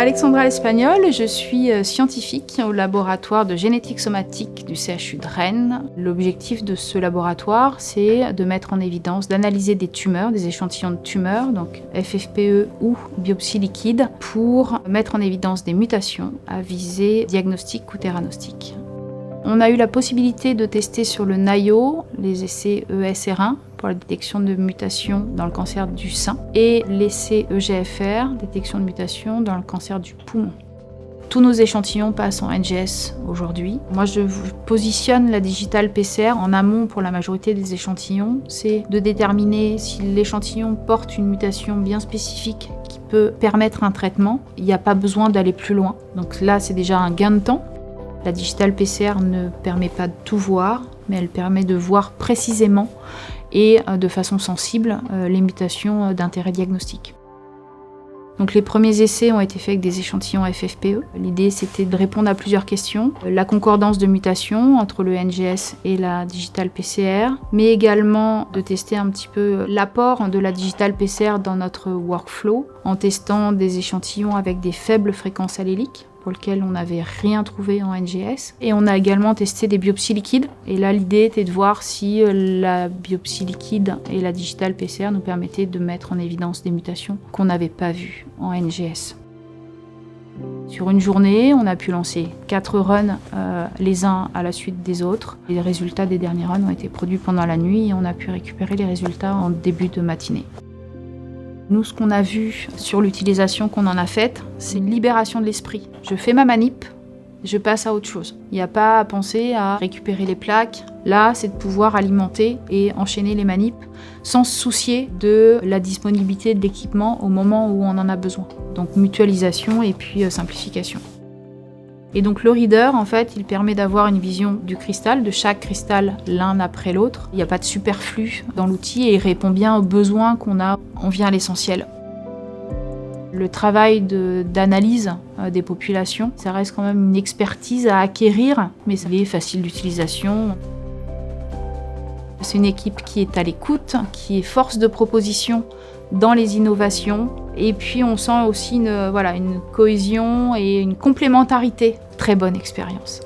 Alexandra L'Espagnol, je suis scientifique au laboratoire de génétique somatique du CHU de Rennes. L'objectif de ce laboratoire, c'est de mettre en évidence, d'analyser des tumeurs, des échantillons de tumeurs, donc FFPE ou biopsie liquide, pour mettre en évidence des mutations à visée diagnostique ou theranostique. On a eu la possibilité de tester sur le NIO les essais ESR1 pour la détection de mutations dans le cancer du sein et l'essai EGFR, détection de mutations dans le cancer du poumon. Tous nos échantillons passent en NGS aujourd'hui. Moi, je positionne la digital PCR en amont pour la majorité des échantillons. C'est de déterminer si l'échantillon porte une mutation bien spécifique qui peut permettre un traitement. Il n'y a pas besoin d'aller plus loin. Donc là, c'est déjà un gain de temps. La digital PCR ne permet pas de tout voir, mais elle permet de voir précisément et de façon sensible les mutations d'intérêt diagnostique. Donc les premiers essais ont été faits avec des échantillons FFPE. L'idée, c'était de répondre à plusieurs questions. La concordance de mutations entre le NGS et la digital PCR, mais également de tester un petit peu l'apport de la digital PCR dans notre workflow en testant des échantillons avec des faibles fréquences alléliques, pour lequel on n'avait rien trouvé en NGS. Et on a également testé des biopsies liquides. Et là, l'idée était de voir si la biopsie liquide et la digital PCR nous permettaient de mettre en évidence des mutations qu'on n'avait pas vues en NGS. Sur une journée, on a pu lancer 4 runs les uns à la suite des autres. Les résultats des derniers runs ont été produits pendant la nuit et on a pu récupérer les résultats en début de matinée. Nous, ce qu'on a vu sur l'utilisation qu'on en a faite, c'est une libération de l'esprit. Je fais ma manip, je passe à autre chose. Il n'y a pas à penser à récupérer les plaques. Là, c'est de pouvoir alimenter et enchaîner les manips sans se soucier de la disponibilité de l'équipement au moment où on en a besoin. Donc mutualisation et puis simplification. Et donc le reader, en fait, il permet d'avoir une vision du cristal, de chaque cristal l'un après l'autre. Il n'y a pas de superflu dans l'outil et il répond bien aux besoins qu'on a. On vient à l'essentiel. Le travail d'analyse des populations, ça reste quand même une expertise à acquérir, mais ça est facile d'utilisation. C'est une équipe qui est à l'écoute, qui est force de proposition dans les innovations. Et puis on sent aussi une cohésion et une complémentarité. Très bonne expérience.